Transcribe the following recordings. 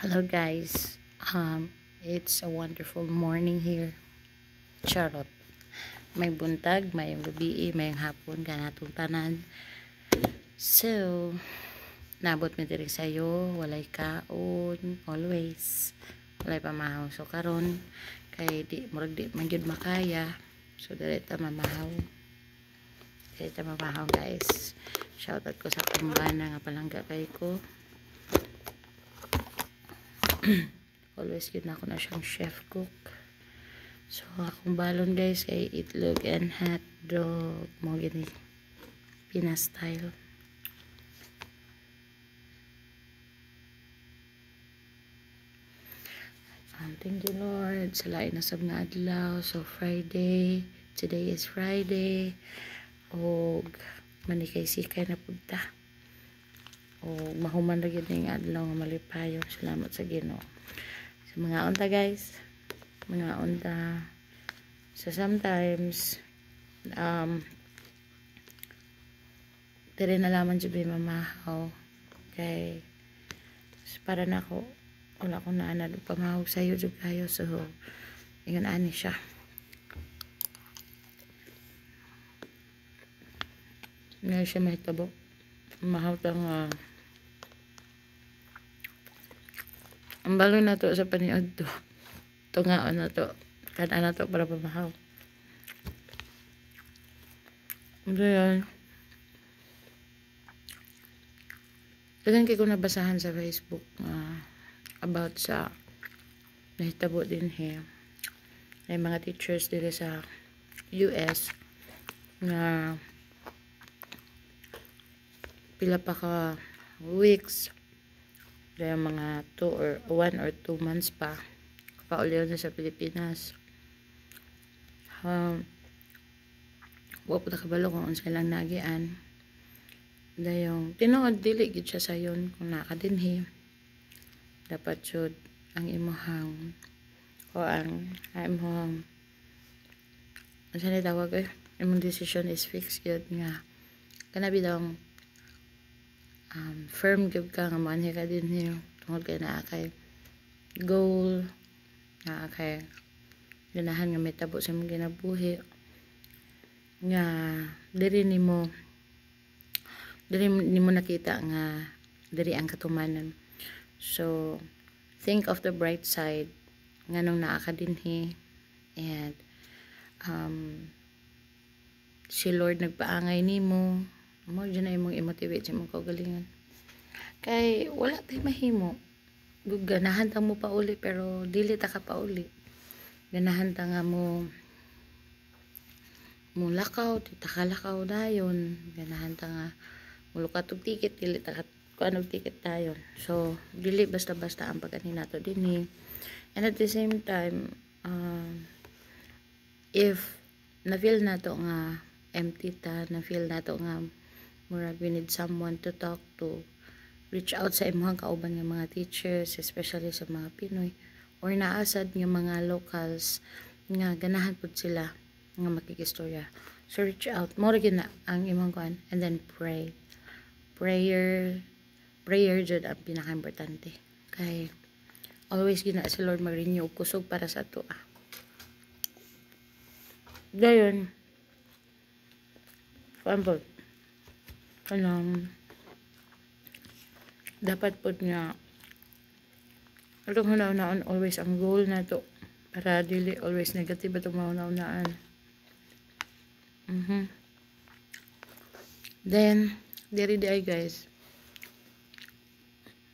Hello guys. It's a wonderful morning here. Charot. May buntag, may gabi, may hapon kanatong tanan. So, nabot mi diri sayo, walay kaon, always. Walay pamahaw. So karon kay di murag di man gyud makaya. So dili ta mamahaw. Dili ta mamahaw guys. Shoutout ko sa kumbana nga palangga kay ko. Always yun ako na siyang chef cook. So akong balon guys kay itlog and hot dog mo gini Pinas style. Thank you Lord sa lain na sab nga adlaw. So Friday, today is Friday, og manikay sikay na pugta. O mahuman na gid ning adlaw nga malipayon. Salamat sa Ginoo. So mga unta guys, mga unta. So sometimes diri na lamang jud may mamahaw kay para nako wala ko na ana pamahaw sayo jud kayo. So ingon ani siya. Nga siya may tabo. Mahaw tang ang balo na to sa paniod to. Tungaon na to. Kana na to para pamahaw. Ano yan? Dagan kay ko nabasahan sa Facebook about sa nahitabo din here. May mga teachers dito sa US na pila pa ka weeks dahil mga 1 or 2 months pa pauliw na sa Pilipinas. Wa po nakabalo kung unsa lang nagian dayong tinuod dili gid siya sayon kung nakadinhi dapat jud ang imuhang o ang imong unsa ni tawag imong decision is fixed yun nga kana bidang firm gyud ka nga manhi ka din niyo tungod kay naa kay goal naa kay ganahan nga mitabo sa imong ginabuhi nga diri nimo nakita nga diri ang katumanan. So think of the bright side nganong naa ka dinhi and si Lord nagpaangay nimo mo dyan na imong i-motivate sa imong kaugalingon kay wala tayo mahimo ganahan ta mo pa uli pero dili ta ka pa uli ganahan ta nga mo lakaw di ta ka lakaw dayon ganahan ta nga mulukat og ticket dili ta ka kuan og ticket dayon. So dili basta-basta ang pagani nato dinhi and at the same time if na feel nato nga empty ta na feel nato nga murag we need someone to talk to, reach out sa imong kauban nga mga teachers especially sa mga Pinoy or naasad nga mga locals nga ganahan pud sila nga makikistorya. So reach out mo ra na ang imong kuan and then prayer jud ang pinaka-importante kay always gina si Lord mag-renew kusog para sa ato dayon kuan dapat pod nga atong hunaon always ang goal na to para dili always negative atong mahunaon. Then diri di ay guys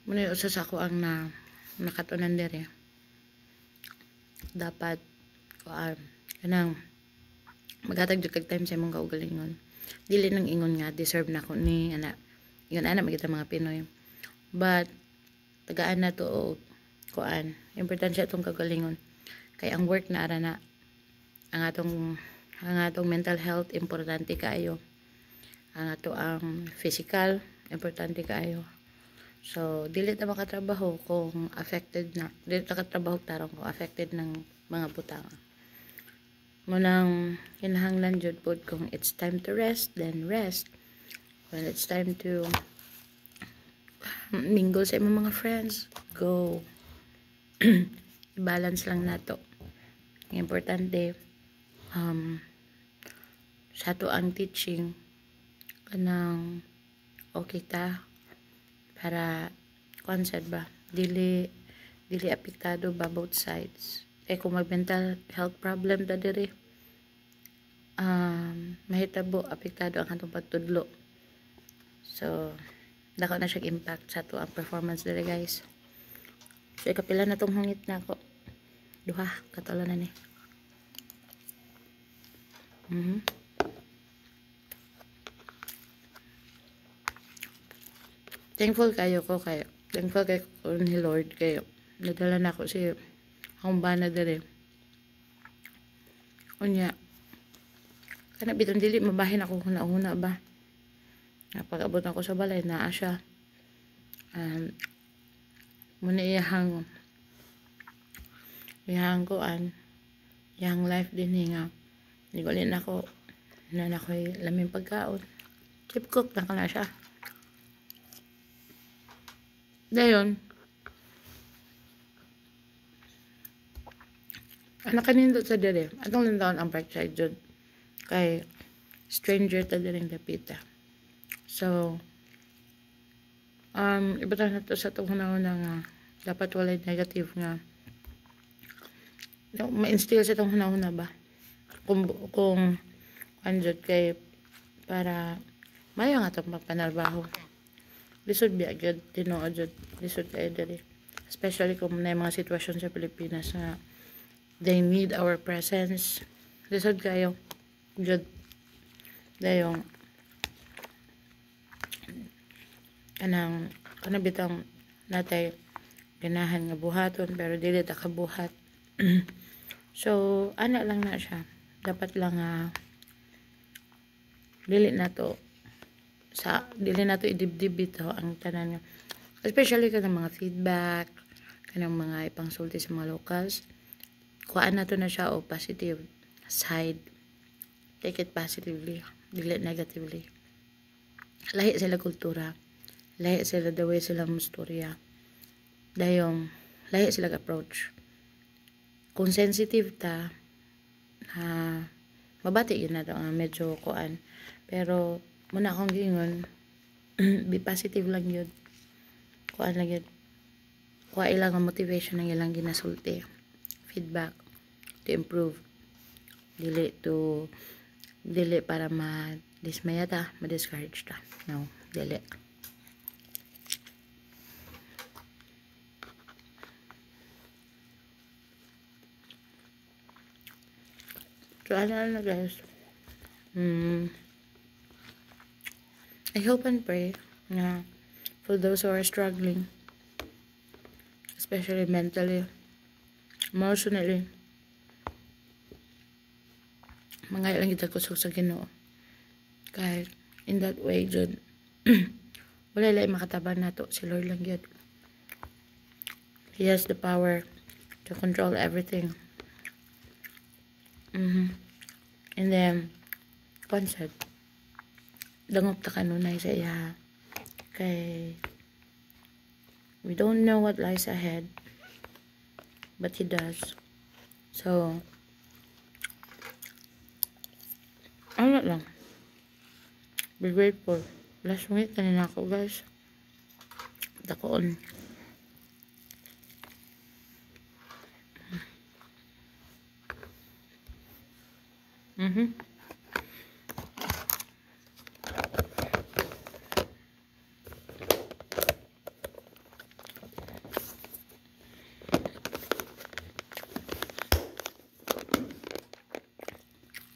muna usa sa ako ang nakatunan diri dapat kanang maghatag jud kag time sa imong kaugalingon dili nang ingon nga deserve na ko ni ana ingon ana magita mga Pinoy but tagaan na to kuan importante atong kagalingon kay ang work na ara na ang atong mental health importante kaayo ang physical importante kaayo. So dili ta makatrabaho kung affected na dili ta katrabaho tarong kung affected ng mga butang munang kinahanglan jud pod kung it's time to rest then rest when it's time to mingle sa imong mga friends go i-balance lang nato. Ang importante, sa to ang teaching, kanang okay ta, para, konsed ba, dili apektado ba both sides. Kung mag mental health problem ta diri, mahitabo apektado ang atong pagtudlo. So, dako na siya impact sa to ang performance diri guys. So, ikapila na tong hungit na ako. Duha, katalo na ni. Thankful kayo ko ni Lord kayo. Nadala na ako si bana dere. Unya, kana bitong dili mabahin ako huna-huna ba. Napag-abot ako sa balay na siya. Muna iyang kuan, iyang life din nga. Nigulin ako na ako'y laming pagkaon. Keep cook na ka na siya. Dayon, anak kanindot sa dire. Atong lantaon ang bright side dyan. Kay stranger ta din dapita. So, ibatan na to sa itong hunahuna nga dapat walay negative nga ma-instill sa itong hunahuna ba? Kung andyan kay para mayo nga itong mapanarbaho. Lisod biya agad, tinoo agad. Lisod kayo dali. Especially kung may mga sitwasyon sa Pilipinas na they need our presence. Lisod kayo. Agad. Dayong kanang bitang natay ganahan nga buhaton pero dili ta kabuhat. So, ana lang na siya. Dapat lang dili na to idibdib bitaw ang tanan nga. Especially kanang mga feedback, kanang mga ipangsulti sa mga locals. Kuhaan na to na siya o positive side. Take it positively, dili negatively. Lahi sila kultura. Lahi sila the way sila mustorya. Dayong, lahi sila approach. Kung sensitive ta, mabati yun na to, medyo kuan. Pero, muna akong gingon, be positive lang yun. Kuan lang yun. Kuha ilang ang motivation ng ilang ginasulti. Feedback to improve. Dili para ma-dismaya ta, ma-discourage ta. No, dili. So, ano na guys. I hope and pray na for those who are struggling, especially mentally, emotionally, mga ilang kita kusog sa Ginoo. Kahit in that way, jud wala lang makatabang nato, si Lord lang yun. He has the power to control everything. And then, concept, dangop ta kanunay sa iya. Kay, we don't know what lies ahead, but He does. So, ano lang, be grateful. Last minute na ako guys. Dakoon.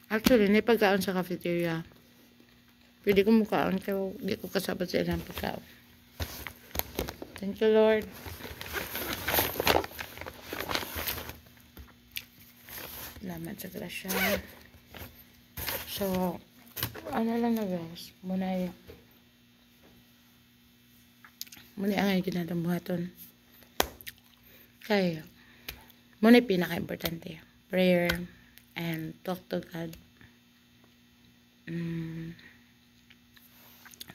Actually, may pagkaon sa cafeteria. Pwede ko mukaon pero di ko kasabat sa ilang pagkaon. Thank you, Lord. Salamat sa grasya. So, ano lang na guys. Muna ang ginadamuhaton. Kaya, muna yung pinaka-importante. Prayer and talk to God.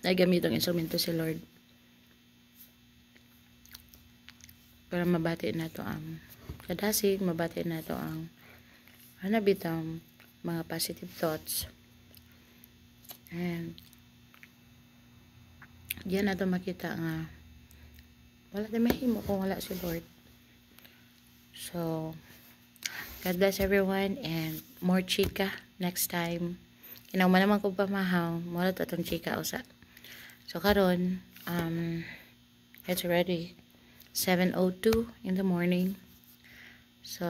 Nagamit ang instrumento si Lord. para mabati na to ang kadasig, mabati na to ang hanabitang mga positive thoughts. And diyan na to makita nga wala na mahimo kung wala si Lord. So God bless everyone and more chika next time. Kinauman naman ko pamahaw, mura to itong chika usa. So karon it's already 7:02 in the morning. So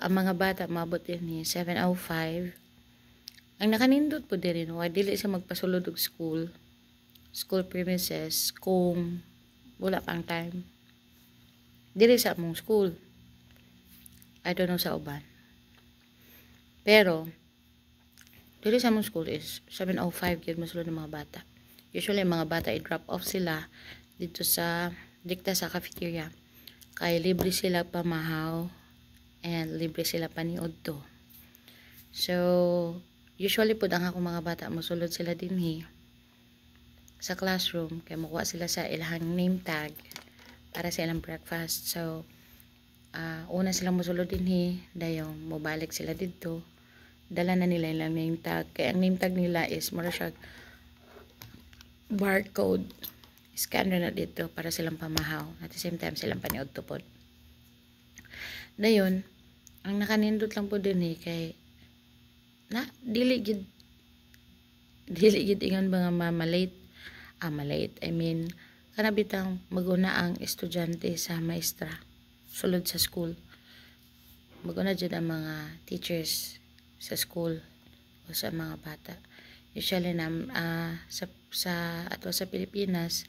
ang mga bata maabot din ni 7:05. Ang nakanindot po din why dili siya magpasulod og school premises kung wala pang time. Dili sa among school. I don't know sa uban. Pero dili sa among school is 7:05 gyud masulod ng mga bata. Usually mga bata i-drop off sila dito sa dikta sa cafeteria. Kay libre sila pamahaw and libre sila paniod to. So usually po ang akong mga bata mosulod sila dinhi sa classroom kay makuha sila sa ilahang name tag para sa ilang breakfast. So una silang mosulod dinhi dayon mobalik sila dito. Dala na nila ilang name tag. Kay ang name tag nila is mura siya barcode. Scanner na dito para silang pamahaw. At the same time silang paniod tupod. Dayon, ang nakanindot lang po din kay na dili gid ingon ba nga malate. Malate. I mean, kanabitang maguna ang estudyante sa maestra sulod sa school. Maguna dyan ang mga teachers sa school o sa mga bata. Usually na sa Pilipinas,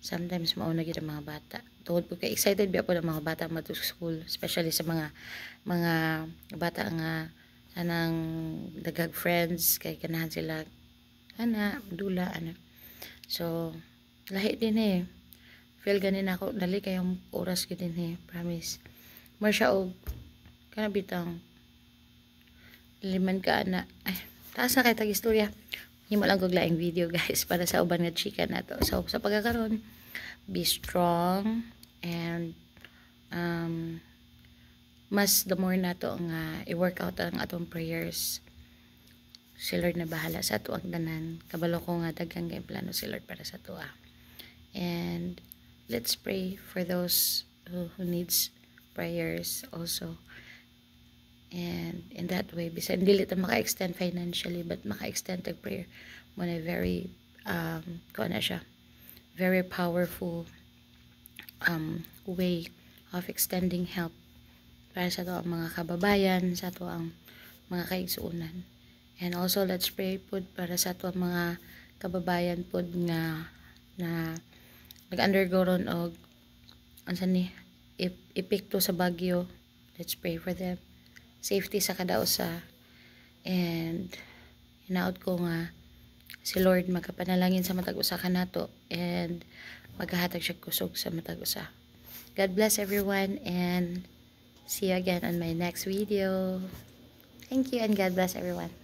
sometimes mauna gid ang mga bata. Tungod po kay excited biya po ng mga bata mato sa school, especially sa mga bata nga anang dagag friends kay ganahan sila dula. So lahi din feel ganin ako dali kayong oras gid din promise. More siya og kanabitang liman ka ana. Ay, taas na kay tag istorya. Himo lang kog laing video guys para sa uban nga chika nato. So sa pagkakaroon, be strong and mas the more nato nga i-workout ang atong prayers. Si Lord na bahala sa ato ang tanan. Kabalo ko nga daghang kay plano si Lord para sa ato. And let's pray for those who needs prayers also. And in that way, bisan dili ta maka-extend financially but maka-extend tag prayer mo na very very powerful way of extending help para sa to ang mga kababayan, sa to ang mga kaigsuonan. And also let's pray pud para sa to ang mga kababayan pud nga nag-undergo ron og unsa ni epekto sa bagyo. Let's pray for them. Safety sa kada usa. And hinaot ko nga si Lord makapanalangin sa matag usa kanato and maghahatag siya kusog sa matag usa. God bless everyone and see you again on my next video. Thank you and God bless everyone.